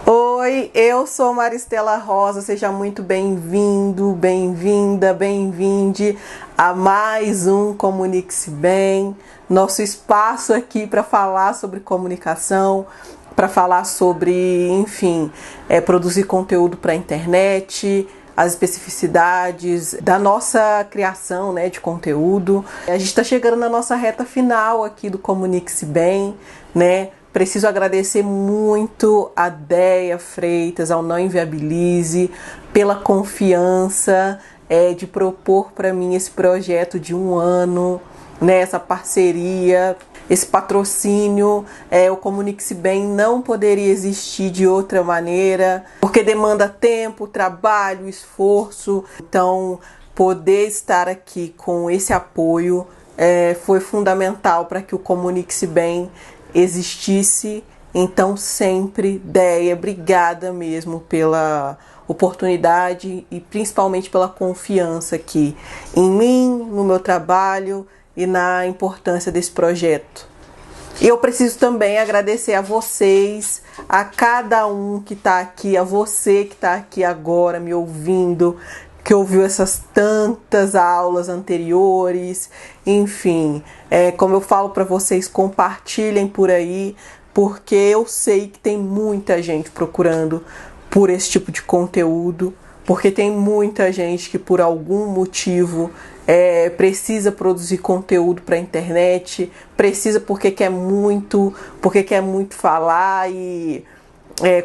Oi, eu sou Maristela Rosa, seja muito bem-vindo, bem-vinda, bem-vinde a mais um Comunique-se Bem, nosso espaço aqui para falar sobre comunicação, para falar sobre, enfim, produzir conteúdo para a internet, as especificidades da nossa criação, né, de conteúdo. A gente está chegando na nossa reta final aqui do Comunique-se Bem, né? Preciso agradecer muito a Déia Freitas, ao Não Inviabilize, pela confiança de propor para mim esse projeto de 1 ano, né, essa parceria, esse patrocínio. O Comunique-se Bem não poderia existir de outra maneira, porque demanda tempo, trabalho, esforço. Então, poder estar aqui com esse apoio foi fundamental para que o Comunique-se Bem existisse. Então, sempre, Déia, obrigada mesmo pela oportunidade e principalmente pela confiança aqui em mim, no meu trabalho e na importância desse projeto. E eu preciso também agradecer a vocês, a cada um que está aqui, a você que está aqui agora me ouvindo, que ouviu essas tantas aulas anteriores, enfim, como eu falo para vocês, compartilhem por aí, porque eu sei que tem muita gente procurando por esse tipo de conteúdo, porque tem muita gente que por algum motivo precisa produzir conteúdo para a internet, precisa porque quer muito falar e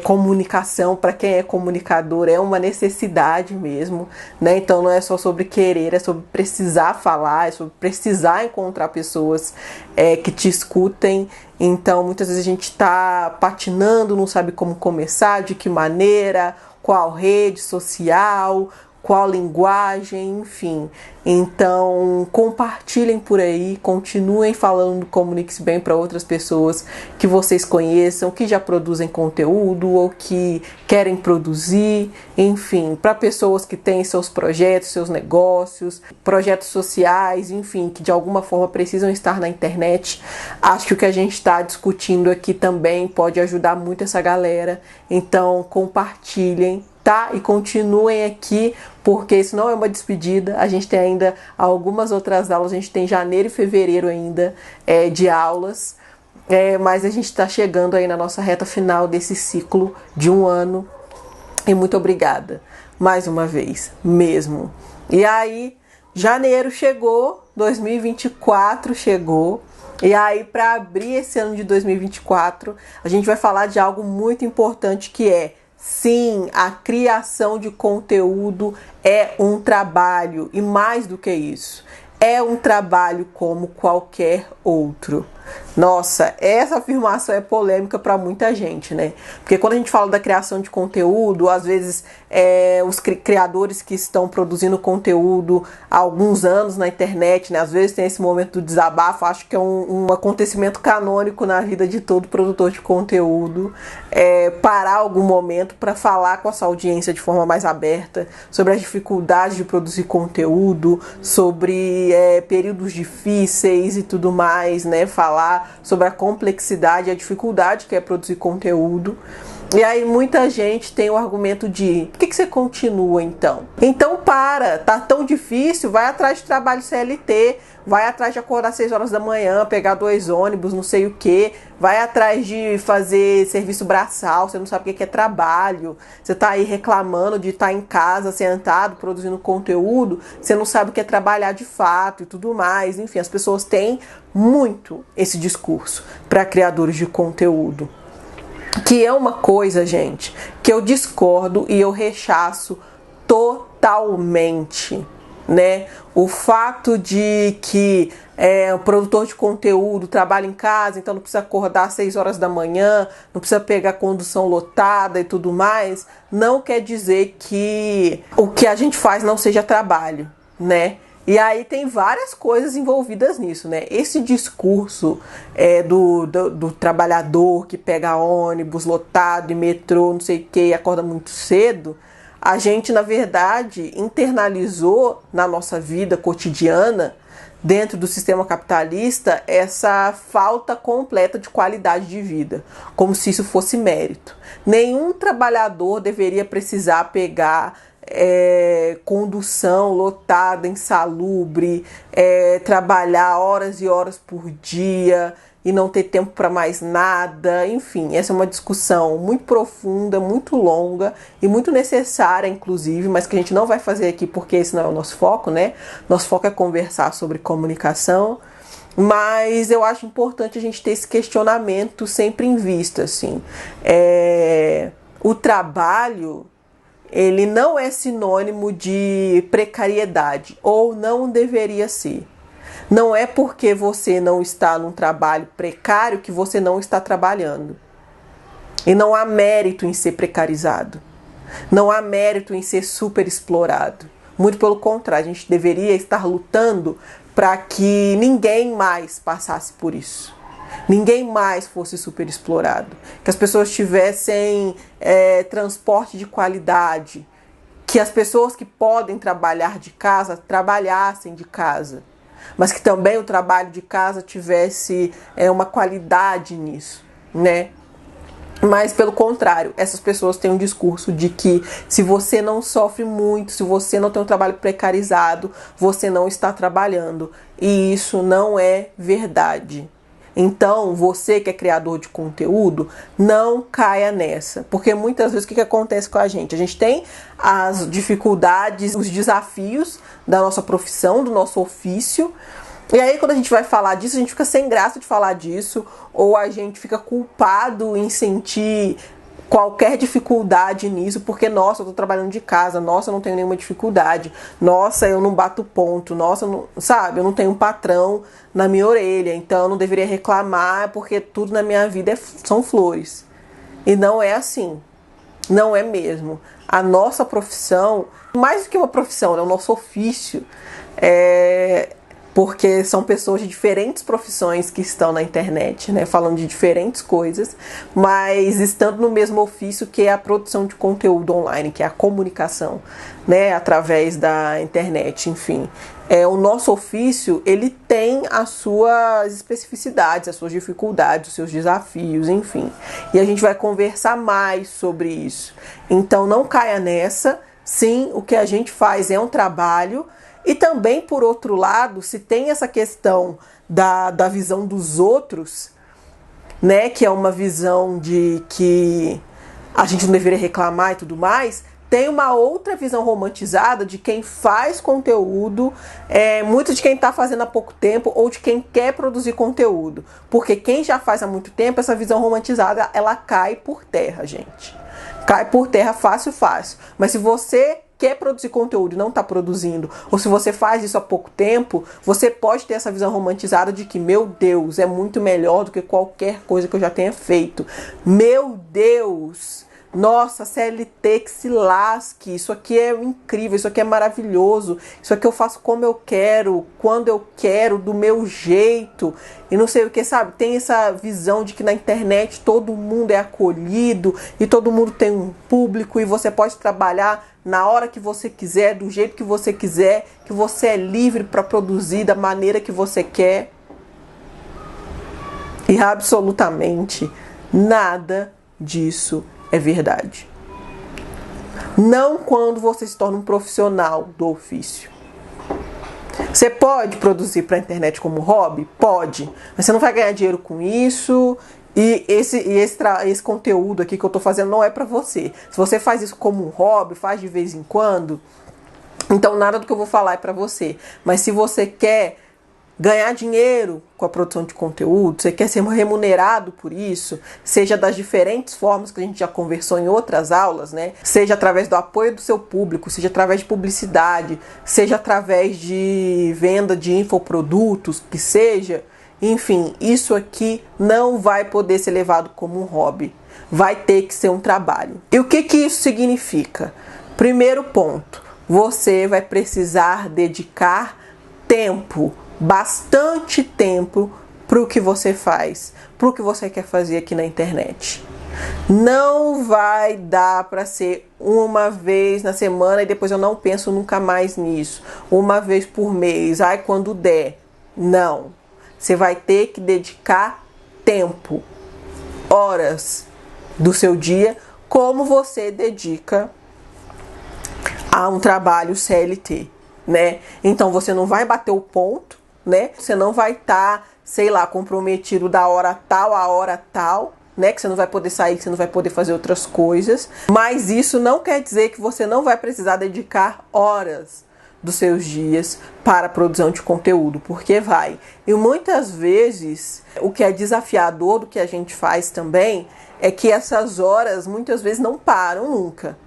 comunicação, para quem é comunicador, é uma necessidade mesmo, né? Então não é só sobre querer, é sobre precisar falar, é sobre precisar encontrar pessoas que te escutem. Então muitas vezes a gente está patinando, não sabe como começar, de que maneira, qual rede social, qual linguagem, enfim. Então, compartilhem por aí, continuem falando do Comunique-se Bem para outras pessoas que vocês conheçam, que já produzem conteúdo ou que querem produzir, enfim, para pessoas que têm seus projetos, seus negócios, projetos sociais, enfim, que de alguma forma precisam estar na internet. Acho que o que a gente está discutindo aqui também pode ajudar muito essa galera. Então, compartilhem, tá? E continuem aqui, porque isso não é uma despedida. A gente tem ainda algumas outras aulas, a gente tem janeiro e fevereiro ainda de aulas, mas a gente está chegando aí na nossa reta final desse ciclo de 1 ano. E muito obrigada, mais uma vez, mesmo. E aí, janeiro chegou, 2024 chegou. E aí, para abrir esse ano de 2024, a gente vai falar de algo muito importante, que sim, a criação de conteúdo é um trabalho, e mais do que isso, é um trabalho como qualquer outro. Nossa, essa afirmação é polêmica para muita gente, né? Porque quando a gente fala da criação de conteúdo, às vezes os criadores que estão produzindo conteúdo há alguns anos na internet, né? Às vezes tem esse momento do desabafo. Acho que é um acontecimento canônico na vida de todo produtor de conteúdo, parar algum momento para falar com a sua audiência de forma mais aberta sobre as dificuldades de produzir conteúdo, sobre períodos difíceis e tudo mais, né? Falar sobre a complexidade e a dificuldade que é produzir conteúdo. E aí muita gente tem o argumento de: por que você continua então? Então tá tão difícil, vai atrás de trabalho CLT, vai atrás de acordar às 6 horas da manhã, pegar 2 ônibus, não sei o que, vai atrás de fazer serviço braçal, você não sabe o que é trabalho, você tá aí reclamando de estar em casa, sentado, produzindo conteúdo, você não sabe o que é trabalhar de fato e tudo mais. Enfim, as pessoas têm muito esse discurso para criadores de conteúdo, que é uma coisa, gente, que eu discordo e eu rechaço totalmente, né? O fato de que o produtor de conteúdo trabalha em casa, então não precisa acordar às 6 horas da manhã, não precisa pegar condução lotada e tudo mais, não quer dizer que o que a gente faz não seja trabalho, né? E aí tem várias coisas envolvidas nisso, né? Esse discurso do trabalhador que pega ônibus lotado e metrô, não sei o que, e acorda muito cedo, a gente, na verdade, internalizou na nossa vida cotidiana, dentro do sistema capitalista essa falta completa de qualidade de vida, como se isso fosse mérito. Nenhum trabalhador deveria precisar pegar condução lotada, insalubre, trabalhar horas e horas por dia e não ter tempo para mais nada. Enfim, essa é uma discussão muito profunda, muito longa e muito necessária, inclusive, mas que a gente não vai fazer aqui porque esse não é o nosso foco, né? Nosso foco é conversar sobre comunicação, mas eu acho importante a gente ter esse questionamento sempre em vista, assim. O trabalho, ele não é sinônimo de precariedade, ou não deveria ser. Não é porque você não está num trabalho precário que você não está trabalhando. E não há mérito em ser precarizado. Não há mérito em ser super explorado. Muito pelo contrário, a gente deveria estar lutando para que ninguém mais passasse por isso. Ninguém mais fosse super explorado. Que as pessoas tivessem transporte de qualidade. Que as pessoas que podem trabalhar de casa, trabalhassem de casa. Mas que também o trabalho de casa tivesse uma qualidade nisso, né? Mas pelo contrário, essas pessoas têm um discurso de que se você não sofre muito, se você não tem um trabalho precarizado, você não está trabalhando. E isso não é verdade. Então, você que é criador de conteúdo, não caia nessa. Porque muitas vezes o que acontece com a gente? A gente tem as dificuldades, os desafios da nossa profissão, do nosso ofício. E aí quando a gente vai falar disso, a gente fica sem graça de falar disso. Ou a gente fica culpado em sentir qualquer dificuldade nisso, porque, nossa, eu tô trabalhando de casa, nossa, eu não tenho nenhuma dificuldade, nossa, eu não bato ponto, nossa, eu não, sabe, eu não tenho um patrão na minha orelha, então eu não deveria reclamar, porque tudo na minha vida são flores. E não é assim, não é mesmo. A nossa profissão, mais do que uma profissão, é o nosso ofício, porque são pessoas de diferentes profissões que estão na internet, né, falando de diferentes coisas, mas estando no mesmo ofício, que é a produção de conteúdo online, que é a comunicação, né, através da internet, enfim. O nosso ofício, ele tem as suas especificidades, as suas dificuldades, os seus desafios, enfim. E a gente vai conversar mais sobre isso. Então não caia nessa. Sim, o que a gente faz é um trabalho. E também, por outro lado, se tem essa questão da visão dos outros, né, que é uma visão de que a gente não deveria reclamar e tudo mais, tem uma outra visão romantizada de quem faz conteúdo, muito de quem está fazendo há pouco tempo ou de quem quer produzir conteúdo. Porque quem já faz há muito tempo, essa visão romantizada, ela cai por terra, gente. Cai por terra fácil, fácil. Mas se você quer produzir conteúdo e não está produzindo, ou se você faz isso há pouco tempo, você pode ter essa visão romantizada de que, meu Deus, é muito melhor do que qualquer coisa que eu já tenha feito. Meu Deus, nossa, CLT que se lasque, isso aqui é incrível, isso aqui é maravilhoso, isso aqui eu faço como eu quero, quando eu quero, do meu jeito, e não sei o que, sabe? Tem essa visão de que na internet todo mundo é acolhido e todo mundo tem um público e você pode trabalhar na hora que você quiser, do jeito que você quiser, que você é livre para produzir da maneira que você quer. E absolutamente nada disso é verdade. Não quando você se torna um profissional do ofício. Você pode produzir para a internet como hobby? Pode. Mas você não vai ganhar dinheiro com isso. E esse conteúdo aqui que eu estou fazendo não é para você. Se você faz isso como um hobby, faz de vez em quando, então nada do que eu vou falar é para você. Mas se você quer ganhar dinheiro com a produção de conteúdo, você quer ser remunerado por isso, seja das diferentes formas que a gente já conversou em outras aulas, né? Seja através do apoio do seu público, seja através de publicidade, seja através de venda de infoprodutos, que seja, enfim, isso aqui não vai poder ser levado como um hobby. Vai ter que ser um trabalho. E o que isso significa? Primeiro ponto, você vai precisar dedicar tempo, bastante tempo, para o que você faz, para o que você quer fazer aqui na internet. Não vai dar para ser uma vez na semana e depois eu não penso nunca mais nisso. Uma vez por mês, quando der. Não. Você vai ter que dedicar tempo, horas do seu dia, como você dedica a um trabalho CLT, né? Então você não vai bater o ponto, né? Você não vai estar, sei lá, comprometido da hora tal a hora tal, né? Que você não vai poder sair, que você não vai poder fazer outras coisas. Mas isso não quer dizer que você não vai precisar dedicar horas dos seus dias para a produção de conteúdo, porque vai. E muitas vezes, o que é desafiador do que a gente faz também é que essas horas muitas vezes não param nunca.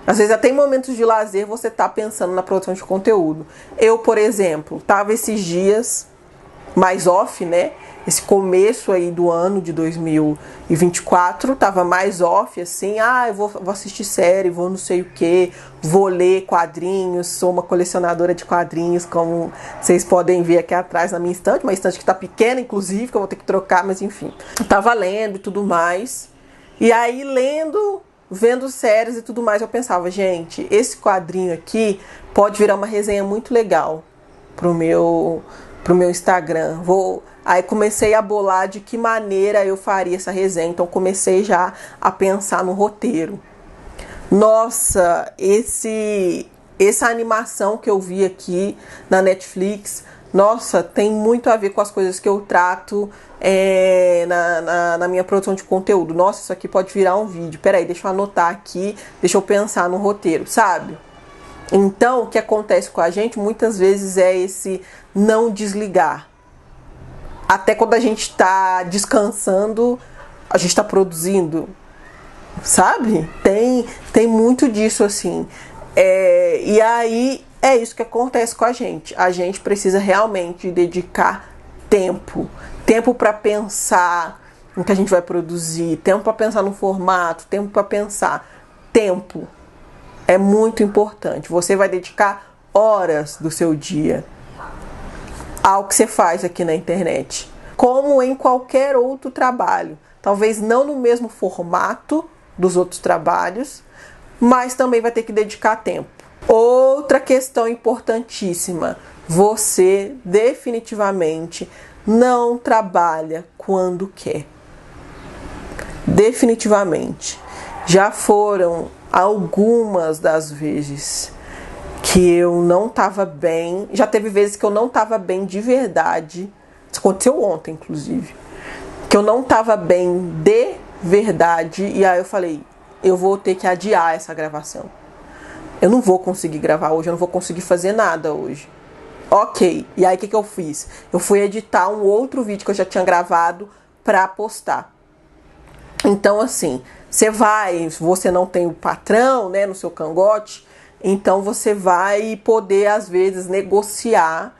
Às vezes até em momentos de lazer você tá pensando na produção de conteúdo. Eu, por exemplo, tava esses dias mais off, né? Esse começo aí do ano de 2024, tava mais off, assim, eu vou assistir série, vou não sei o que, vou ler quadrinhos, sou uma colecionadora de quadrinhos, como vocês podem ver aqui atrás na minha estante, uma estante que tá pequena, inclusive, que eu vou ter que trocar, mas enfim. Eu tava lendo e tudo mais, e aí vendo séries e tudo mais, eu pensava, gente, esse quadrinho aqui pode virar uma resenha muito legal pro meu Instagram. Aí comecei a bolar de que maneira eu faria essa resenha. Então comecei já a pensar no roteiro. Nossa, essa animação que eu vi aqui na Netflix, nossa, tem muito a ver com as coisas que eu trato na minha produção de conteúdo. Nossa, isso aqui pode virar um vídeo. Peraí, deixa eu anotar aqui, deixa eu pensar no roteiro, sabe? Então, o que acontece com a gente muitas vezes é esse não desligar. Até quando a gente está descansando, a gente está produzindo, sabe? Tem muito disso, assim. E aí, é isso que acontece com a gente. A gente precisa realmente dedicar tempo. Tempo para pensar no que a gente vai produzir. Tempo para pensar no formato. Tempo para pensar. Tempo é muito importante. Você vai dedicar horas do seu dia ao que você faz aqui na internet, como em qualquer outro trabalho. Talvez não no mesmo formato dos outros trabalhos, mas também vai ter que dedicar tempo. Outra questão importantíssima: você definitivamente não trabalha quando quer. Definitivamente. Já foram algumas das vezes que eu não estava bem. Já teve vezes que eu não estava bem de verdade. Isso aconteceu ontem, inclusive. Que eu não estava bem de verdade. E aí eu falei, eu vou ter que adiar essa gravação. Eu não vou conseguir gravar hoje, eu não vou conseguir fazer nada hoje. Ok. E aí o que eu fiz? Eu fui editar um outro vídeo que eu já tinha gravado para postar. Então assim, você não tem o patrão, né, no seu cangote, então você vai poder às vezes negociar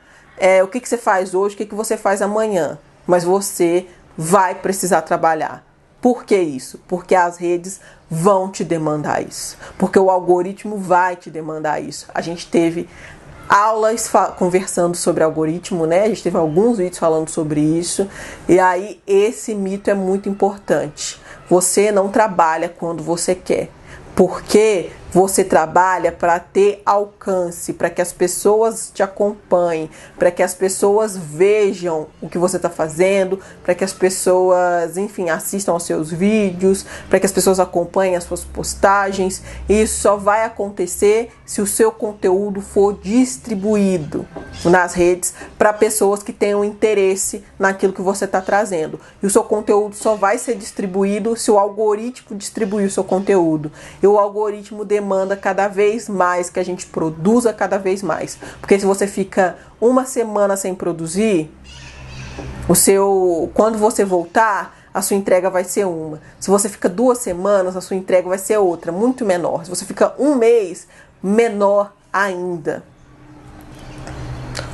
o que você faz hoje, o que você faz amanhã, mas você vai precisar trabalhar. Por que isso? Porque as redes vão te demandar isso, porque o algoritmo vai te demandar isso. A gente teve aulas conversando sobre algoritmo, né? A gente teve alguns vídeos falando sobre isso, e aí esse mito é muito importante. Você não trabalha quando você quer, porque você trabalha para ter alcance, para que as pessoas te acompanhem, para que as pessoas vejam o que você está fazendo, para que as pessoas, enfim, assistam aos seus vídeos, para que as pessoas acompanhem as suas postagens. E isso só vai acontecer se o seu conteúdo for distribuído nas redes para pessoas que tenham interesse naquilo que você está trazendo. E o seu conteúdo só vai ser distribuído se o algoritmo distribuir o seu conteúdo. E o algoritmo demanda cada vez mais que a gente produza cada vez mais. Porque se você fica uma semana sem produzir, quando você voltar, a sua entrega vai ser uma. Se você fica 2 semanas, a sua entrega vai ser outra, muito menor. Se você fica 1 mês, menor ainda.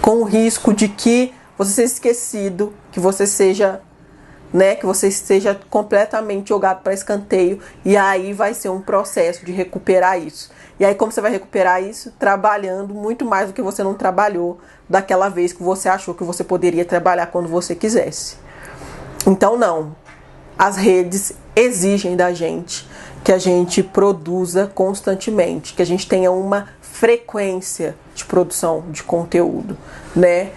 Com o risco de que você seja esquecido, que você seja completamente jogado para escanteio, e aí vai ser um processo de recuperar isso. E aí como você vai recuperar isso? Trabalhando muito mais do que você não trabalhou daquela vez que você achou que você poderia trabalhar quando você quisesse. Então não, as redes exigem da gente que a gente produza constantemente, que a gente tenha uma frequência de produção de conteúdo, né?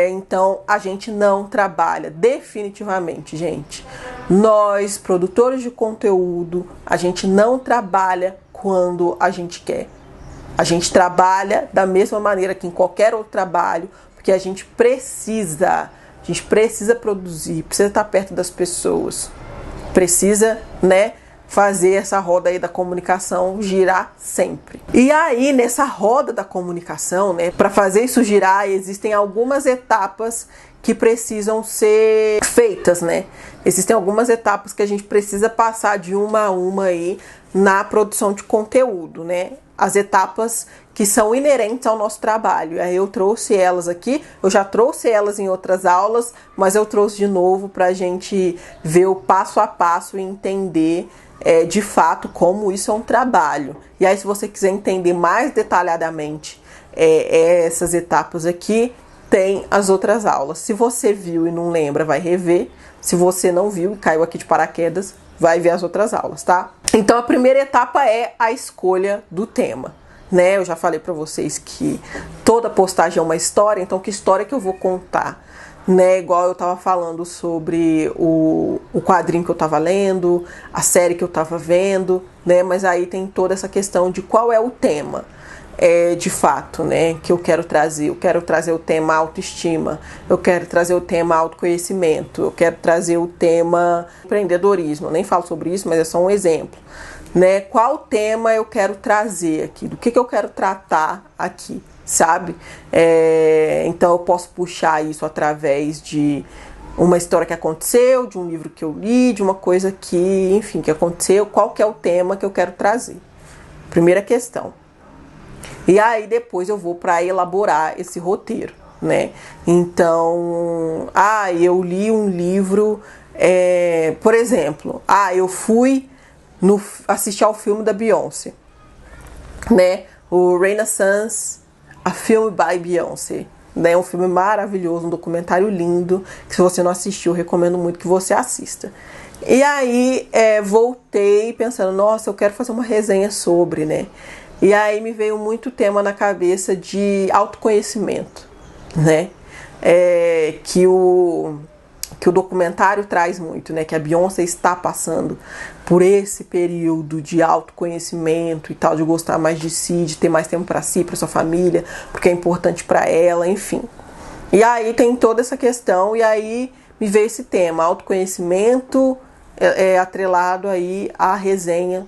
Então a gente não trabalha definitivamente, gente. Nós, produtores de conteúdo, a gente não trabalha quando a gente quer. A gente trabalha da mesma maneira que em qualquer outro trabalho, porque a gente precisa produzir, precisa estar perto das pessoas, precisa, né, fazer essa roda aí da comunicação girar sempre. E aí, nessa roda da comunicação, né, para fazer isso girar, existem algumas etapas que precisam ser feitas, né? Existem algumas etapas que a gente precisa passar de uma a uma aí na produção de conteúdo, né? As etapas que são inerentes ao nosso trabalho. Aí eu trouxe elas aqui, eu já trouxe elas em outras aulas, mas eu trouxe de novo para a gente ver o passo a passo e entender de fato como isso é um trabalho. E aí, se você quiser entender mais detalhadamente essas etapas aqui, tem as outras aulas. Se você viu e não lembra, vai rever. Se você não viu e caiu aqui de paraquedas, vai ver as outras aulas, tá? Então a primeira etapa é a escolha do tema, né? Eu já falei pra vocês que toda postagem é uma história, então que história que eu vou contar, né? Igual eu tava falando sobre o quadrinho que eu tava lendo, a série que eu tava vendo, né? Mas aí tem toda essa questão de qual é o tema. De fato, né, que eu quero trazer. Eu quero trazer o tema autoestima, eu quero trazer o tema autoconhecimento, eu quero trazer o tema empreendedorismo. Eu nem falo sobre isso, mas é só um exemplo, né? Qual tema eu quero trazer aqui, do que eu quero tratar aqui, sabe? Então eu posso puxar isso através de uma história que aconteceu, de um livro que eu li, de uma coisa que, enfim, que aconteceu. Qual que é o tema que eu quero trazer? Primeira questão. E aí depois eu vou para elaborar esse roteiro, né? Então, eu li um livro, por exemplo, eu fui assistir ao filme da Beyoncé, né? O Renaissance, a Film by Beyoncé, né? Um filme maravilhoso, um documentário lindo, que se você não assistiu, eu recomendo muito que você assista. E aí voltei pensando, nossa, eu quero fazer uma resenha sobre, né? E aí me veio muito tema na cabeça de autoconhecimento, né? Que o documentário traz muito, né? Que a Beyoncé está passando por esse período de autoconhecimento e tal, de gostar mais de si, de ter mais tempo para si, para sua família, porque é importante para ela, enfim. E aí tem toda essa questão, e aí me veio esse tema, autoconhecimento atrelado aí à resenha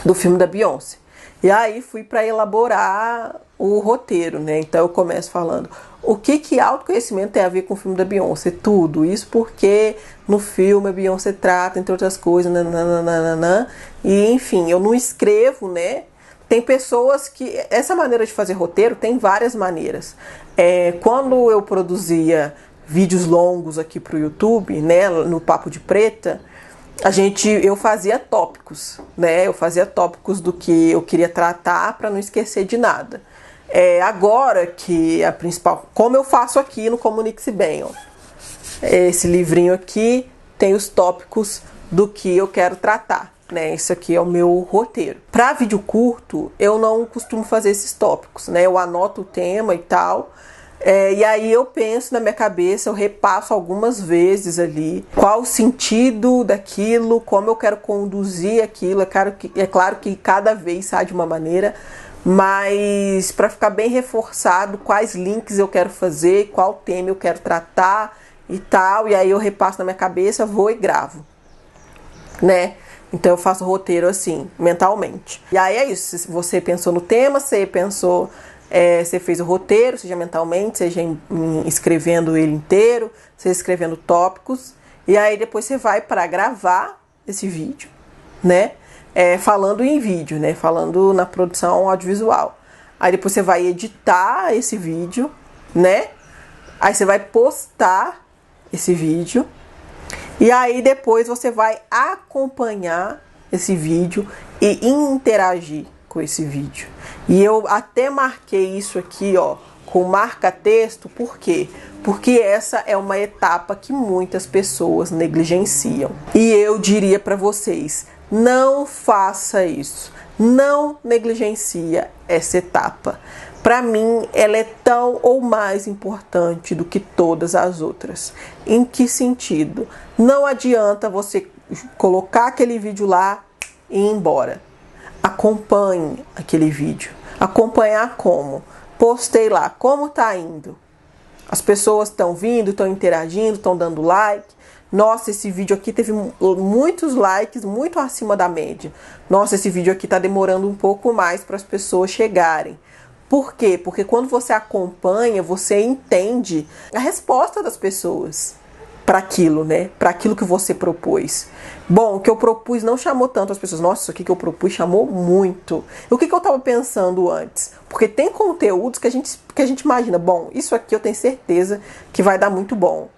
do filme da Beyoncé. E aí fui para elaborar o roteiro, né? Então eu começo falando o que autoconhecimento tem a ver com o filme da Beyoncé. Tudo isso porque no filme a Beyoncé trata, entre outras coisas, nananana, e enfim, eu não escrevo, né? Tem pessoas que... Essa maneira de fazer roteiro tem várias maneiras. Quando eu produzia vídeos longos aqui pro YouTube, né? No Papo de Preta, eu fazia tópicos, né? Eu fazia tópicos do que eu queria tratar para não esquecer de nada. Agora que a principal, como eu faço aqui no Comunique-se Bem, ó, esse livrinho aqui tem os tópicos do que eu quero tratar, né? Isso aqui é o meu roteiro. Para vídeo curto, eu não costumo fazer esses tópicos, né? Eu anoto o tema e tal. E aí eu penso na minha cabeça, eu repasso algumas vezes ali qual o sentido daquilo, como eu quero conduzir aquilo. É claro que cada vez sai de uma maneira, mas para ficar bem reforçado quais links eu quero fazer, qual tema eu quero tratar e tal. E aí eu repasso na minha cabeça, vou e gravo, né? Então eu faço o roteiro assim, mentalmente. E aí é isso, se você pensou no tema, você pensou... você fez o roteiro, seja mentalmente, seja escrevendo ele inteiro, seja escrevendo tópicos, e aí depois você vai para gravar esse vídeo, né? Falando em vídeo, né? Falando na produção audiovisual. Aí depois você vai editar esse vídeo, né? Aí você vai postar esse vídeo, e aí depois você vai acompanhar esse vídeo e interagir com esse vídeo. E eu até marquei isso aqui, ó, com marca-texto. Por quê? Porque essa é uma etapa que muitas pessoas negligenciam. E eu diria para vocês, não faça isso. Não negligencia essa etapa. para mim, ela é tão ou mais importante do que todas as outras. Em que sentido? Não adianta você colocar aquele vídeo lá e ir embora. Acompanhe aquele vídeo. Acompanhar como? Postei lá, como tá indo? As pessoas estão vindo, estão interagindo, estão dando like. Nossa, esse vídeo aqui teve muitos likes, muito acima da média. Nossa, esse vídeo aqui tá demorando um pouco mais para as pessoas chegarem. Por quê? Porque quando você acompanha, você entende a resposta das pessoas para aquilo, né? Para aquilo que você propôs. Bom, o que eu propus não chamou tanto as pessoas. Nossa, isso aqui que eu propus chamou muito. E o que eu estava pensando antes? Porque tem conteúdos que a gente imagina, bom, isso aqui eu tenho certeza que vai dar muito bom.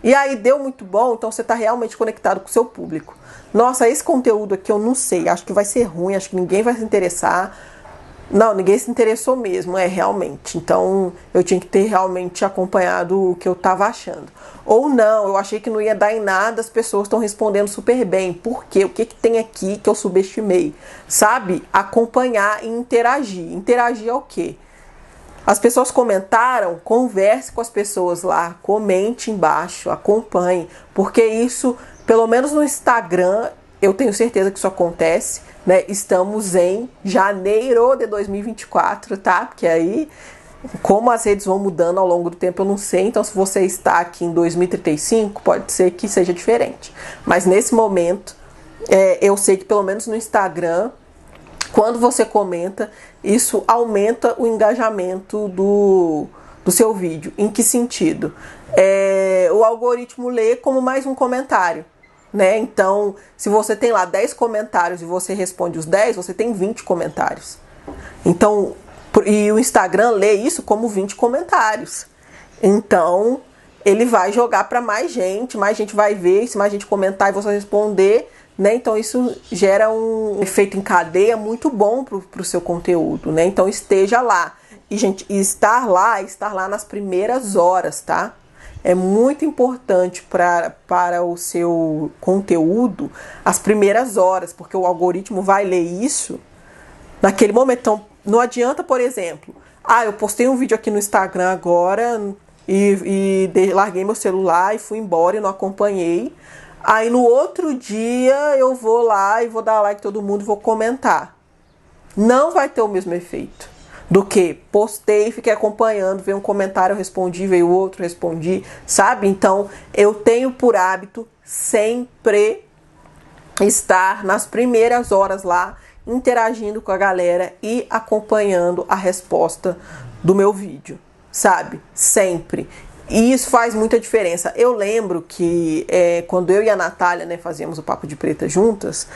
E aí deu muito bom, então você está realmente conectado com o seu público. Nossa, esse conteúdo aqui eu não sei, acho que vai ser ruim, acho que ninguém vai se interessar. Não, ninguém se interessou mesmo, realmente. Então eu tinha que ter realmente acompanhado o que eu estava achando. Ou não, eu achei que não ia dar em nada, as pessoas estão respondendo super bem. Por quê? O que tem aqui que eu subestimei? Sabe? Acompanhar e interagir. Interagir é o quê? As pessoas comentaram, converse com as pessoas lá, comente embaixo, acompanhe, porque isso, pelo menos no Instagram, eu tenho certeza que isso acontece, né? Estamos em janeiro de 2024, tá? Porque aí, como as redes vão mudando ao longo do tempo, eu não sei. Então, se você está aqui em 2035, pode ser que seja diferente. Mas nesse momento, eu sei que pelo menos no Instagram, quando você comenta, isso aumenta o engajamento do seu vídeo. Em que sentido? O algoritmo lê como mais um comentário, né? Então, se você tem lá 10 comentários e você responde os 10, você tem 20 comentários. Então, e o Instagram lê isso como 20 comentários. Então, ele vai jogar para mais gente vai ver, se mais gente comentar e você responder, né? Então isso gera um efeito em cadeia muito bom pro seu conteúdo, né? Então esteja lá. E, gente, estar lá nas primeiras horas, tá? É muito importante para o seu conteúdo as primeiras horas, porque o algoritmo vai ler isso naquele momento. Então, não adianta, por exemplo, eu postei um vídeo aqui no Instagram agora e larguei meu celular e fui embora e não acompanhei. Aí no outro dia eu vou lá e vou dar like em todo mundo e vou comentar. Não vai ter o mesmo efeito do que postei, fiquei acompanhando, veio um comentário, eu respondi, veio outro, respondi, sabe? Então eu tenho por hábito sempre estar nas primeiras horas lá, interagindo com a galera e acompanhando a resposta do meu vídeo, sabe? Sempre. E isso faz muita diferença. Eu lembro que quando eu e a Natália, né, fazíamos o Papo de Preta juntas,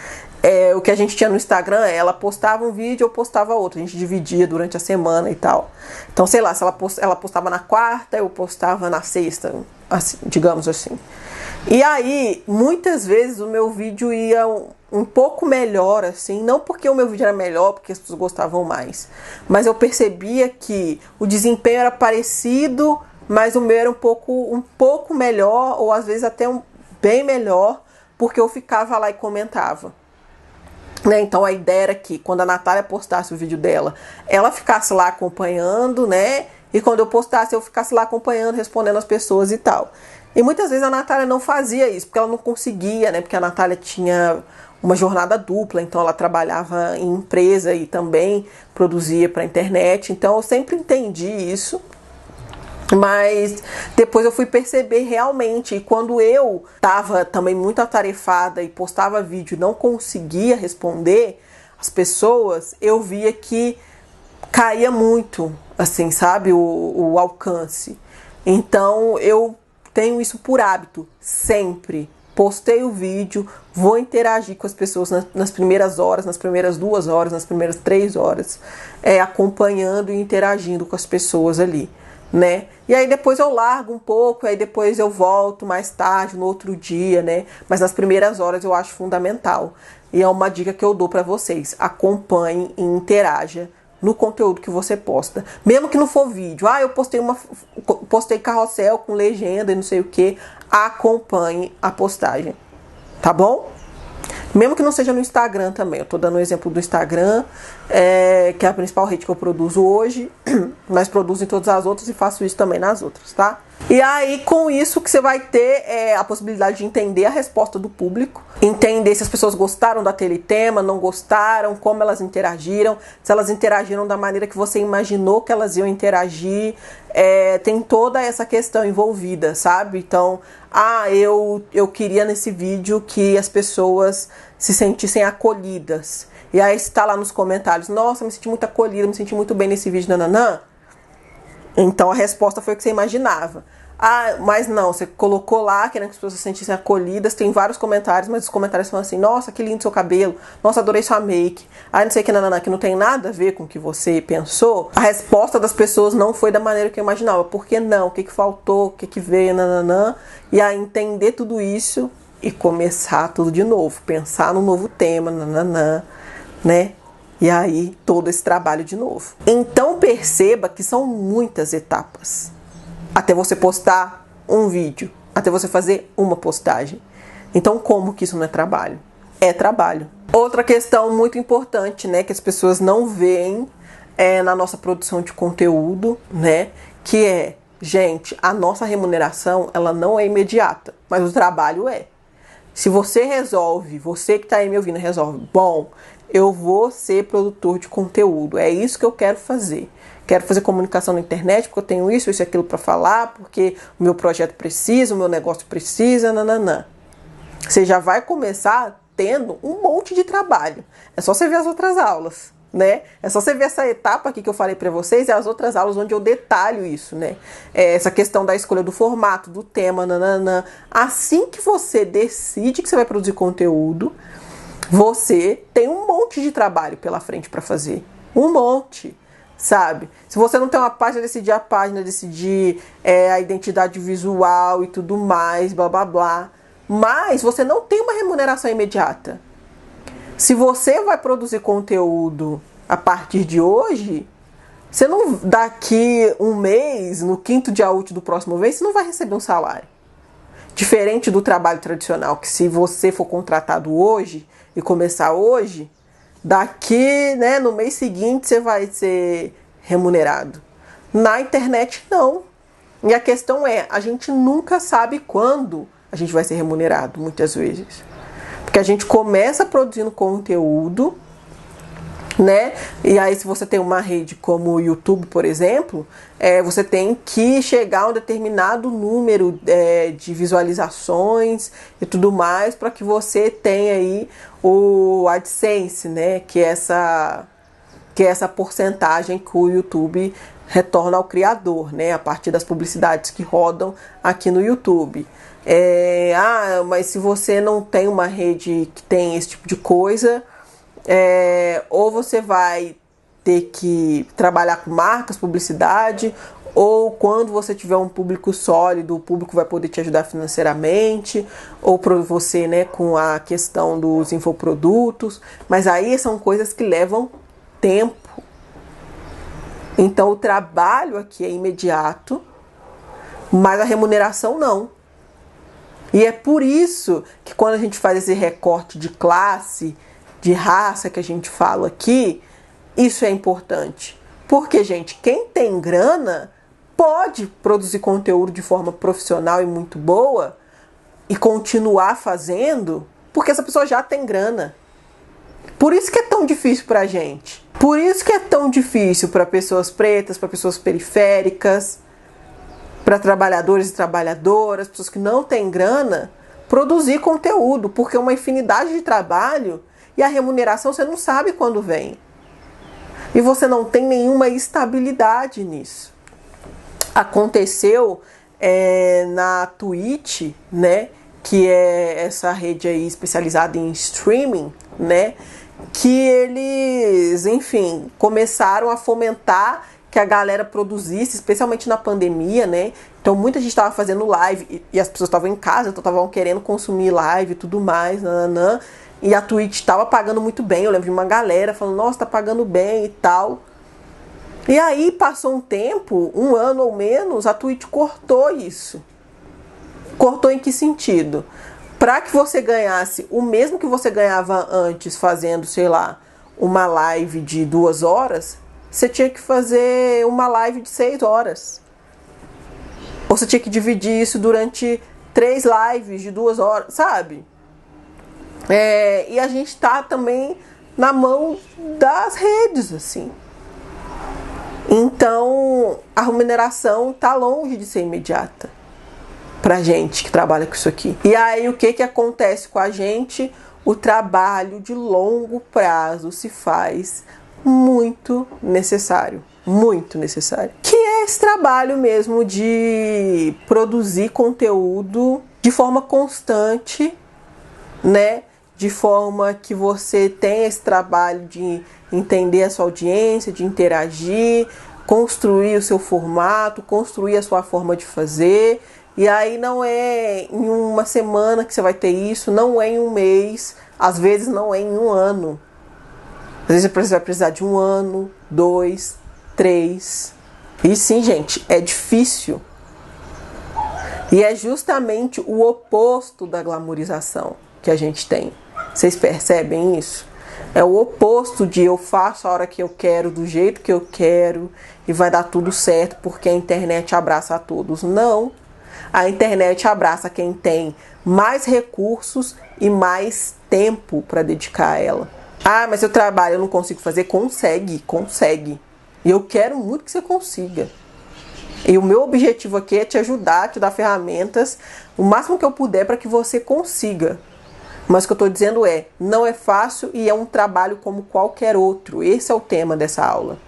o que a gente tinha no Instagram, ela postava um vídeo, eu postava outro. A gente dividia durante a semana e tal. Então, sei lá, se ela postava na quarta, eu postava na sexta, assim, digamos assim. E aí, muitas vezes o meu vídeo ia um pouco melhor, assim, não porque o meu vídeo era melhor, porque as pessoas gostavam mais, mas eu percebia que o desempenho era parecido, mas o meu era um pouco melhor, ou às vezes até bem melhor, porque eu ficava lá e comentava. Né? Então a ideia era que quando a Natália postasse o vídeo dela, ela ficasse lá acompanhando, né? E quando eu postasse, eu ficasse lá acompanhando, respondendo as pessoas e tal. E muitas vezes a Natália não fazia isso, porque ela não conseguia, né? Porque a Natália tinha uma jornada dupla, então ela trabalhava em empresa e também produzia para a internet. Então eu sempre entendi isso. Mas depois eu fui perceber realmente, e quando eu estava também muito atarefada e postava vídeo e não conseguia responder as pessoas, eu via que caía muito, assim, sabe, o alcance. Então eu tenho isso por hábito, sempre. Postei o vídeo, vou interagir com as pessoas nas primeiras horas, nas primeiras 2 horas, nas primeiras 3 horas, acompanhando e interagindo com as pessoas ali, né? E aí depois eu largo um pouco, aí depois eu volto mais tarde, no outro dia, né? Mas nas primeiras horas eu acho fundamental. E é uma dica que eu dou para vocês: acompanhe e interaja no conteúdo que você posta. Mesmo que não for vídeo. Eu postei carrossel com legenda e não sei o que. Acompanhe a postagem. Tá bom? Mesmo que não seja no Instagram também. Eu tô dando o exemplo do Instagram, que é a principal rede que eu produzo hoje, mas produzo em todas as outras e faço isso também nas outras, tá? E aí, com isso, que você vai ter a possibilidade de entender a resposta do público, entender se as pessoas gostaram daquele tema, não gostaram, como elas interagiram, se elas interagiram da maneira que você imaginou que elas iam interagir. Tem toda essa questão envolvida, sabe? Então, eu queria nesse vídeo que as pessoas se sentissem acolhidas. E aí está lá nos comentários, nossa, me senti muito acolhida, me senti muito bem nesse vídeo, nananã. Então a resposta foi o que você imaginava. Mas não, você colocou lá querendo que as pessoas se sentissem acolhidas. Tem vários comentários, mas os comentários falam assim: nossa, que lindo seu cabelo, nossa, adorei sua make. Não sei o que, nanana, que não tem nada a ver com o que você pensou. A resposta das pessoas não foi da maneira que eu imaginava. Por que não? O que faltou? O que veio, nananã. E aí entender tudo isso e começar tudo de novo. Pensar no novo tema, nananã, né? E aí, todo esse trabalho de novo. Então, perceba que são muitas etapas. Até você postar um vídeo. Até você fazer uma postagem. Então, como que isso não é trabalho? É trabalho. Outra questão muito importante, né? Que as pessoas não veem na nossa produção de conteúdo, né? Que é, gente, a nossa remuneração, ela não é imediata. Mas o trabalho é. Se você resolve, você que está aí me ouvindo resolve, bom, eu vou ser produtor de conteúdo, é isso que eu quero fazer. Quero fazer comunicação na internet porque eu tenho isso e aquilo para falar, porque o meu projeto precisa, o meu negócio precisa, nananã. Você já vai começar tendo um monte de trabalho. É só você ver as outras aulas, né? É só você ver essa etapa aqui que eu falei para vocês e as outras aulas onde eu detalho isso, né? Essa questão da escolha do formato, do tema, nananã. Assim que você decide que você vai produzir conteúdo, você tem um monte de trabalho pela frente para fazer. Um monte, sabe? Se você não tem uma página, decidir a página, decidir a identidade visual e tudo mais, blá blá blá. Mas você não tem uma remuneração imediata. Se você vai produzir conteúdo a partir de hoje, você não, daqui um mês, no 5º dia útil do próximo mês, você não vai receber um salário. Diferente do trabalho tradicional, que se você for contratado hoje e começar hoje, daqui, né, no mês seguinte você vai ser remunerado. Na internet, não. E a questão é, a gente nunca sabe quando a gente vai ser remunerado, muitas vezes. Porque a gente começa produzindo conteúdo, né? E aí, se você tem uma rede como o YouTube, por exemplo, você tem que chegar a um determinado número de visualizações e tudo mais para que você tenha aí o AdSense, né? Que é essa porcentagem que o YouTube retorna ao criador, né? A partir das publicidades que rodam aqui no YouTube. Mas se você não tem uma rede que tem esse tipo de coisa, ou você vai ter que trabalhar com marcas, publicidade, ou quando você tiver um público sólido, o público vai poder te ajudar financeiramente, ou para você, né, com a questão dos infoprodutos, mas aí são coisas que levam tempo. Então o trabalho aqui é imediato, mas a remuneração não. E é por isso que quando a gente faz esse recorte de classe, de raça que a gente fala aqui, isso é importante. Porque, gente, quem tem grana pode produzir conteúdo de forma profissional e muito boa e continuar fazendo, porque essa pessoa já tem grana. Por isso que é tão difícil pra gente. Por isso que é tão difícil para pessoas pretas, para pessoas periféricas, para trabalhadores e trabalhadoras, pessoas que não têm grana, produzir conteúdo, porque é uma infinidade de trabalho e a remuneração você não sabe quando vem. E você não tem nenhuma estabilidade nisso. Aconteceu na Twitch, né, que é essa rede aí especializada em streaming, né, que eles, enfim, começaram a fomentar que a galera produzisse, especialmente na pandemia, né? Então muita gente estava fazendo live e as pessoas estavam em casa, então estavam querendo consumir live e tudo mais, nananã, e a Twitch estava pagando muito bem. Eu lembro de uma galera falando, nossa, tá pagando bem e tal. E aí passou um tempo, 1 ano ou menos, a Twitch cortou isso. Cortou em que sentido? Para que você ganhasse o mesmo que você ganhava antes fazendo, sei lá, uma live de 2 horas, você tinha que fazer uma live de 6 horas. Ou você tinha que dividir isso durante 3 lives de 2 horas, sabe? E a gente tá também na mão das redes, assim. Então, a remuneração tá longe de ser imediata pra gente que trabalha com isso aqui. E aí, o que acontece com a gente? O trabalho de longo prazo se faz muito necessário. Muito necessário. Que é esse trabalho mesmo de produzir conteúdo de forma constante, né? De forma que você tenha esse trabalho de entender a sua audiência, de interagir, construir o seu formato, construir a sua forma de fazer. E aí não é em uma semana que você vai ter isso, não é em um mês, às vezes não é em um ano. Às vezes você vai precisar de 1 ano, 2, 3. E sim, gente, é difícil. E é justamente o oposto da glamorização que a gente tem. Vocês percebem isso? É o oposto de eu faço a hora que eu quero, do jeito que eu quero e vai dar tudo certo porque a internet abraça a todos. Não. A internet abraça quem tem mais recursos e mais tempo para dedicar a ela. Ah, mas eu trabalho, eu não consigo fazer. Consegue, consegue. E eu quero muito que você consiga. E o meu objetivo aqui é te ajudar, te dar ferramentas, o máximo que eu puder para que você consiga. Mas o que eu estou dizendo não é fácil e é um trabalho como qualquer outro. Esse é o tema dessa aula.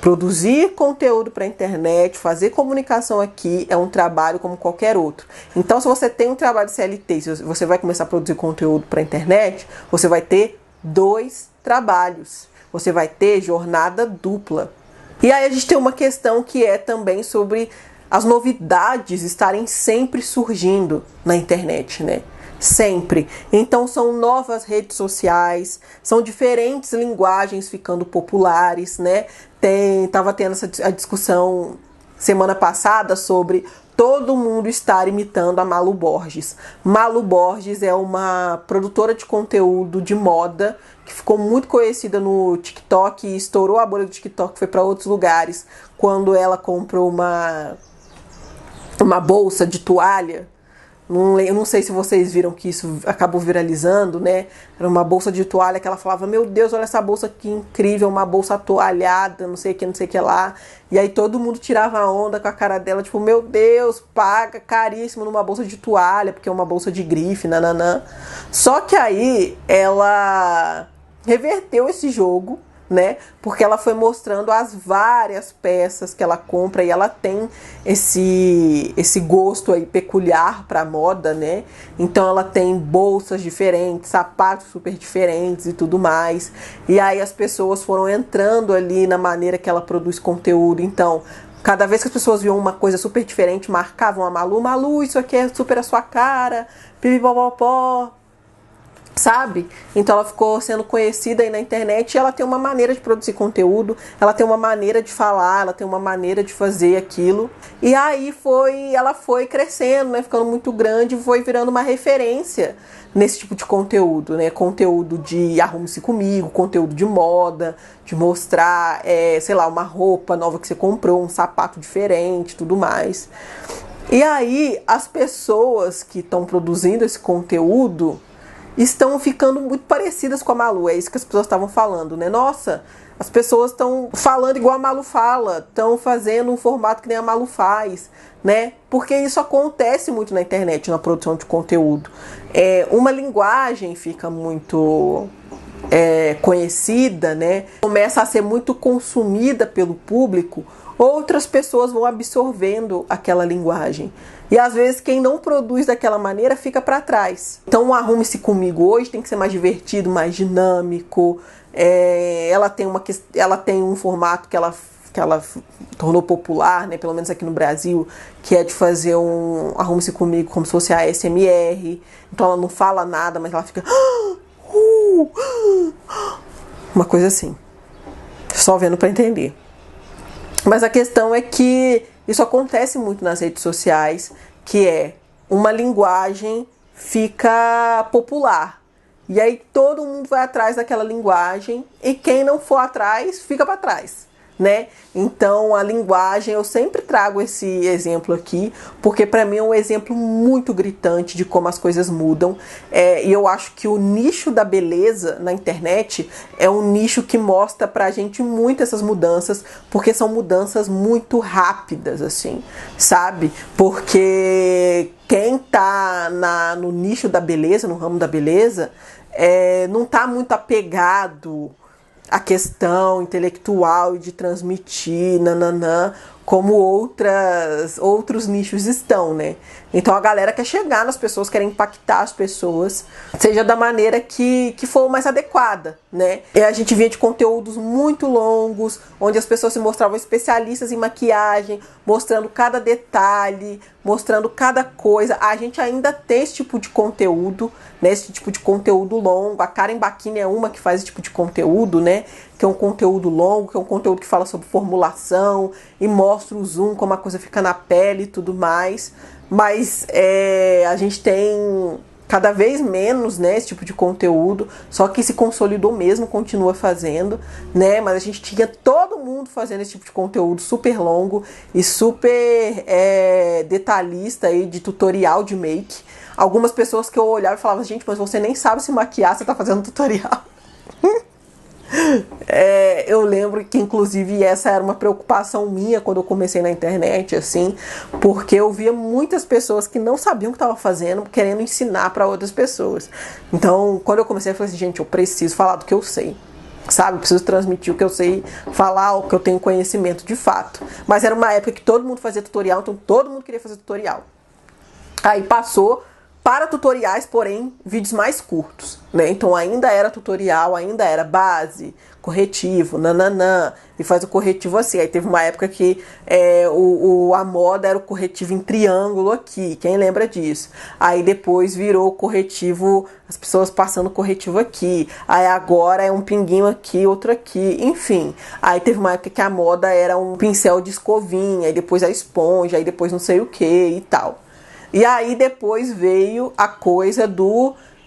Produzir conteúdo para a internet, fazer comunicação aqui é um trabalho como qualquer outro. Então, se você tem um trabalho CLT, se você vai começar a produzir conteúdo para a internet, você vai ter 2 trabalhos. Você vai ter jornada dupla. E aí a gente tem uma questão que é também sobre as novidades estarem sempre surgindo na internet, né? Sempre. Então são novas redes sociais, são diferentes linguagens ficando populares, né? Tava tendo a discussão semana passada sobre todo mundo estar imitando a Malu Borges. Malu Borges é uma produtora de conteúdo de moda que ficou muito conhecida no TikTok e estourou a bolha do TikTok, foi para outros lugares quando ela comprou uma bolsa de toalha. Eu não sei se vocês viram que isso acabou viralizando, né? Era uma bolsa de toalha que ela falava, meu Deus, olha essa bolsa que incrível, uma bolsa toalhada, não sei o que lá. E aí todo mundo tirava a onda com a cara dela, tipo, meu Deus, paga caríssimo numa bolsa de toalha, porque é uma bolsa de grife, nananã. Só que aí ela reverteu esse jogo, né? Porque ela foi mostrando as várias peças que ela compra e ela tem esse gosto aí peculiar para moda, né? Então ela tem bolsas diferentes, sapatos super diferentes e tudo mais. E aí as pessoas foram entrando ali na maneira que ela produz conteúdo. Então, cada vez que as pessoas viam uma coisa super diferente, marcavam a Malu, Malu, isso aqui é super a sua cara, pipipopopó. Sabe? Então ela ficou sendo conhecida aí na internet e ela tem uma maneira de produzir conteúdo, ela tem uma maneira de falar, ela tem uma maneira de fazer aquilo. E aí ela foi crescendo, né? Ficando muito grande e foi virando uma referência nesse tipo de conteúdo, né? Conteúdo de arrume-se comigo, conteúdo de moda, de mostrar, sei lá, uma roupa nova que você comprou, um sapato diferente, tudo mais. E aí as pessoas que estão produzindo esse conteúdo estão ficando muito parecidas com a Malu. É isso que as pessoas estavam falando, né? Nossa, as pessoas estão falando igual a Malu fala, estão fazendo um formato que nem a Malu faz, né? Porque isso acontece muito na internet, na produção de conteúdo. Uma linguagem fica muito conhecida, né? Começa a ser muito consumida pelo público, outras pessoas vão absorvendo aquela linguagem. E às vezes quem não produz daquela maneira fica para trás. Então o Arrume-se Comigo hoje tem que ser mais divertido, mais dinâmico. Ela tem um formato que ela tornou popular, né, pelo menos aqui no Brasil, que é de fazer um Arrume-se Comigo como se fosse a ASMR. Então ela não fala nada, mas ela fica... uma coisa assim. Só vendo para entender. Mas a questão é que isso acontece muito nas redes sociais, que é uma linguagem fica popular. E aí todo mundo vai atrás daquela linguagem e quem não for atrás fica para trás, né? Então a linguagem, eu sempre trago esse exemplo aqui, porque para mim é um exemplo muito gritante de como as coisas mudam. E eu acho que o nicho da beleza na internet é um nicho que mostra pra gente muito essas mudanças, porque são mudanças muito rápidas, assim, sabe? Porque quem tá no nicho da beleza, no ramo da beleza, não tá muito apegado à questão intelectual e de transmitir, nananã, como outros nichos estão, né? Então a galera quer chegar nas pessoas, quer impactar as pessoas, seja da maneira que for mais adequada, né? E a gente via de conteúdos muito longos, onde as pessoas se mostravam especialistas em maquiagem, mostrando cada detalhe, mostrando cada coisa. A gente ainda tem esse tipo de conteúdo, né? Esse tipo de conteúdo longo. A Karen Bakini é uma que faz esse tipo de conteúdo, né? Que é um conteúdo longo, que é um conteúdo que fala sobre formulação e mostra o zoom, como a coisa fica na pele e tudo mais. Mas a gente tem cada vez menos, né, esse tipo de conteúdo, só que se consolidou mesmo, continua fazendo, né? Mas a gente tinha todo mundo fazendo esse tipo de conteúdo super longo e super detalhista aí, de tutorial de make. Algumas pessoas que eu olhava e falava, gente, mas você nem sabe se maquiar, você tá fazendo tutorial. Eu lembro que inclusive essa era uma preocupação minha quando eu comecei na internet, assim, porque eu via muitas pessoas que não sabiam o que estavam fazendo, querendo ensinar para outras pessoas. Então, quando eu comecei, eu falei assim, gente, eu preciso falar do que eu sei, sabe? Eu preciso transmitir o que eu sei, falar o que eu tenho conhecimento de fato. Mas era uma época que todo mundo fazia tutorial, então todo mundo queria fazer tutorial. Aí passou para tutoriais, porém, vídeos mais curtos, né? Então ainda era tutorial, ainda era base, corretivo, nananã, e faz o corretivo assim. Aí teve uma época que a moda era o corretivo em triângulo aqui, quem lembra disso? Aí depois virou corretivo, as pessoas passando corretivo aqui. Aí agora é um pinguinho aqui, outro aqui, enfim. Aí teve uma época que a moda era um pincel de escovinha, aí depois a esponja, aí depois não sei o que e tal. E aí depois veio a coisa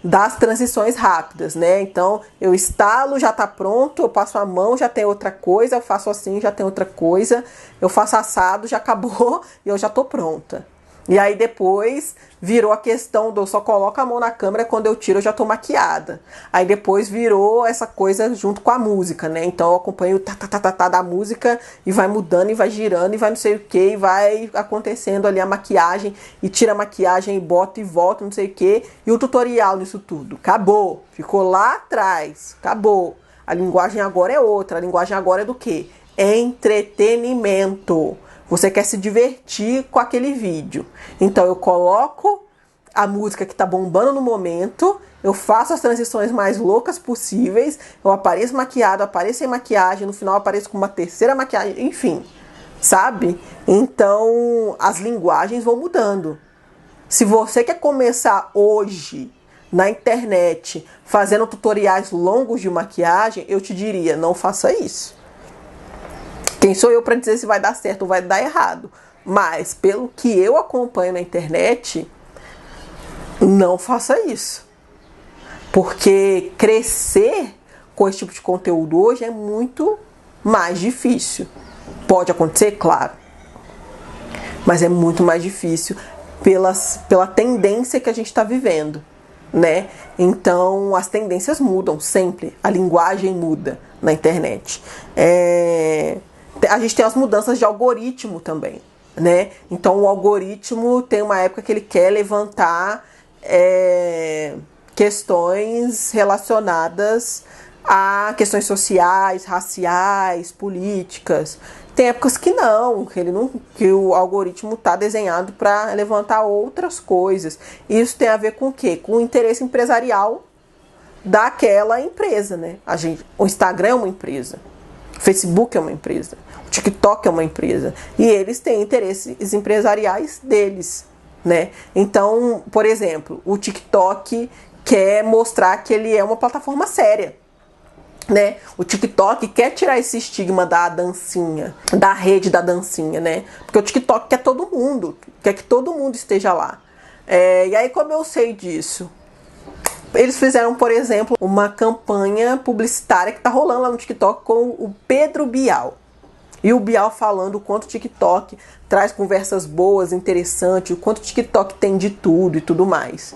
das transições rápidas, né? Então eu estalo, já tá pronto, eu passo a mão, já tem outra coisa, eu faço assim, já tem outra coisa, eu faço assado, já acabou e eu já tô pronta. E aí depois virou a questão do eu só coloco a mão na câmera, quando eu tiro eu já tô maquiada. Aí depois virou essa coisa junto com a música, né? Então eu acompanho o tá da música e vai mudando e vai girando e vai não sei o que, e vai acontecendo ali a maquiagem, e tira a maquiagem e bota e volta, não sei o que, e o tutorial nisso tudo. Acabou. Ficou lá atrás. Acabou. A linguagem agora é outra. A linguagem agora é do quê? Entretenimento. Você quer se divertir com aquele vídeo. Então eu coloco a música que tá bombando no momento, eu faço as transições mais loucas possíveis, eu apareço maquiado, apareço sem maquiagem, no final eu apareço com uma terceira maquiagem, enfim, sabe? Então as linguagens vão mudando. Se você quer começar hoje na internet fazendo tutoriais longos de maquiagem, eu te diria, não faça isso. Quem sou eu para dizer se vai dar certo ou vai dar errado? Mas, pelo que eu acompanho na internet, não faça isso. Porque crescer com esse tipo de conteúdo hoje é muito mais difícil. Pode acontecer? Claro. Mas é muito mais difícil pela tendência que a gente está vivendo, né? Então, as tendências mudam sempre. A linguagem muda na internet. A gente tem as mudanças de algoritmo também, né? Então o algoritmo tem uma época que ele quer levantar questões relacionadas a questões sociais, raciais, políticas. Tem épocas que não, que o algoritmo está desenhado para levantar outras coisas. Isso tem a ver com o quê? Com o interesse empresarial daquela empresa, né? O Instagram é uma empresa, o Facebook é uma empresa, o TikTok é uma empresa, e eles têm interesses empresariais deles, né? Então, por exemplo, o TikTok quer mostrar que ele é uma plataforma séria, né? O TikTok quer tirar esse estigma da dancinha, da rede da dancinha, né? Porque o TikTok quer todo mundo, quer que todo mundo esteja lá. E aí, como eu sei disso? Eles fizeram, por exemplo, uma campanha publicitária que tá rolando lá no TikTok com o Pedro Bial. E o Bial falando o quanto o TikTok traz conversas boas, interessantes, o quanto o TikTok tem de tudo e tudo mais.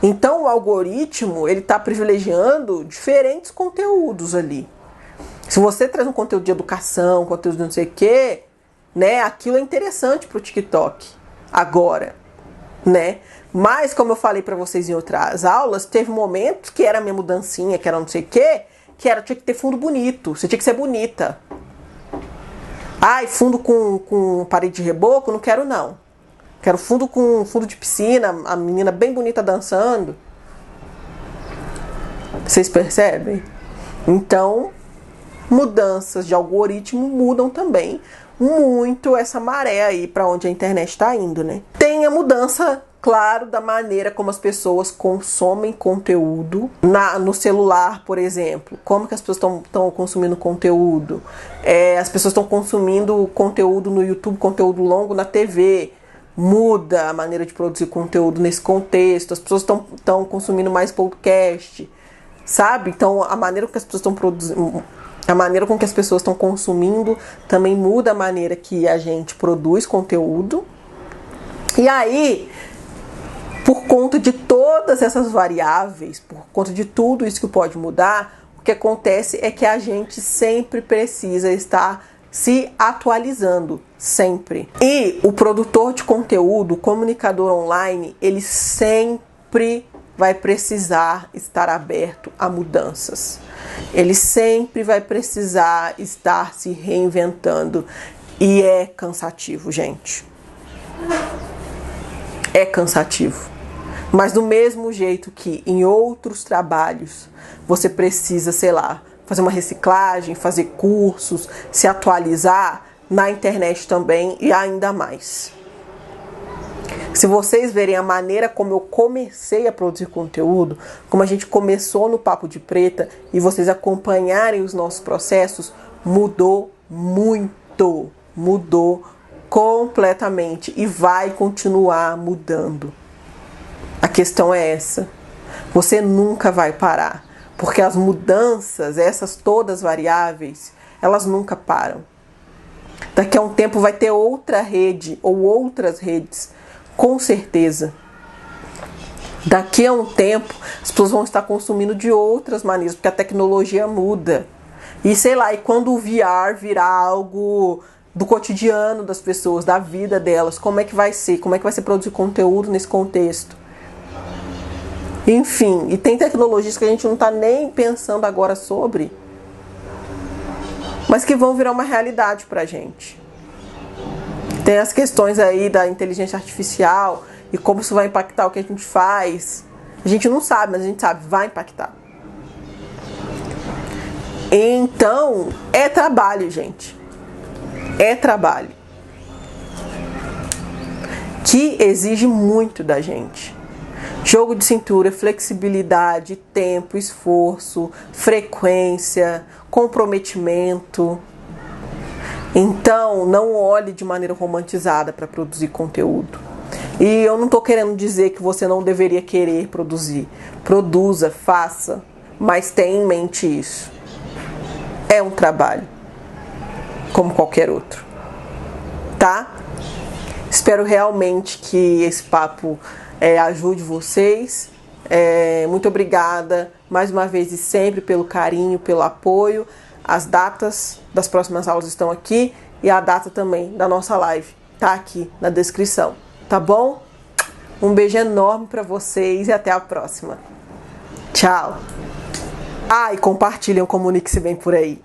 Então o algoritmo, ele tá privilegiando diferentes conteúdos ali. Se você traz um conteúdo de educação, conteúdo de não sei o quê, né, aquilo é interessante pro TikTok agora, né? Mas, como eu falei pra vocês em outras aulas, teve momentos que era mesmo dancinha, que era não sei o quê, tinha que ter fundo bonito, você tinha que ser bonita. Ai, fundo com parede de reboco, não quero não. Quero fundo com fundo de piscina, a menina bem bonita dançando. Vocês percebem? Então, mudanças de algoritmo mudam também muito essa maré aí para onde a internet está indo, né? Tem a mudança, claro, da maneira como as pessoas consomem conteúdo no celular, por exemplo. Como que as pessoas estão consumindo conteúdo? As pessoas estão consumindo conteúdo no YouTube, conteúdo longo na TV. Muda a maneira de produzir conteúdo nesse contexto. As pessoas estão consumindo mais podcast, sabe? Então, a maneira que as pessoas estão produzindo, a maneira com que as pessoas estão consumindo também muda a maneira que a gente produz conteúdo. E aí, por conta de todas essas variáveis, por conta de tudo isso que pode mudar, o que acontece é que a gente sempre precisa estar se atualizando, sempre. E o produtor de conteúdo, o comunicador online, ele sempre vai precisar estar aberto a mudanças. Ele sempre vai precisar estar se reinventando. E é cansativo, gente. É cansativo. Mas do mesmo jeito que em outros trabalhos você precisa, sei lá, fazer uma reciclagem, fazer cursos, se atualizar, na internet também e ainda mais. Se vocês verem a maneira como eu comecei a produzir conteúdo, como a gente começou no Papo de Preta e vocês acompanharem os nossos processos, mudou muito, mudou completamente e vai continuar mudando. A questão é essa, você nunca vai parar, porque as mudanças, essas todas variáveis, elas nunca param. Daqui a um tempo vai ter outra rede ou outras redes, com certeza. Daqui a um tempo as pessoas vão estar consumindo de outras maneiras, porque a tecnologia muda. E sei lá, e quando o VR virar algo do cotidiano das pessoas, da vida delas, como é que vai ser? Como é que vai ser produzir conteúdo nesse contexto? Enfim, e tem tecnologias que a gente não está nem pensando agora sobre, mas que vão virar uma realidade pra gente. Tem as questões aí da inteligência artificial e como isso vai impactar o que a gente faz. A gente não sabe, mas a gente sabe, vai impactar. Então, é trabalho, gente. É trabalho. Que exige muito da gente. Jogo de cintura, flexibilidade, tempo, esforço, frequência, comprometimento. Então, não olhe de maneira romantizada para produzir conteúdo. E eu não estou querendo dizer que você não deveria querer produzir. Produza, faça, mas tenha em mente isso. É um trabalho, como qualquer outro. Tá? Espero realmente que esse papo ajude vocês. Muito obrigada mais uma vez e sempre pelo carinho, pelo apoio. As datas das próximas aulas estão aqui e a data também da nossa live tá aqui na descrição, tá bom? Um beijo enorme para vocês e até a próxima. Tchau! E compartilhem o Comunique-se Bem por aí.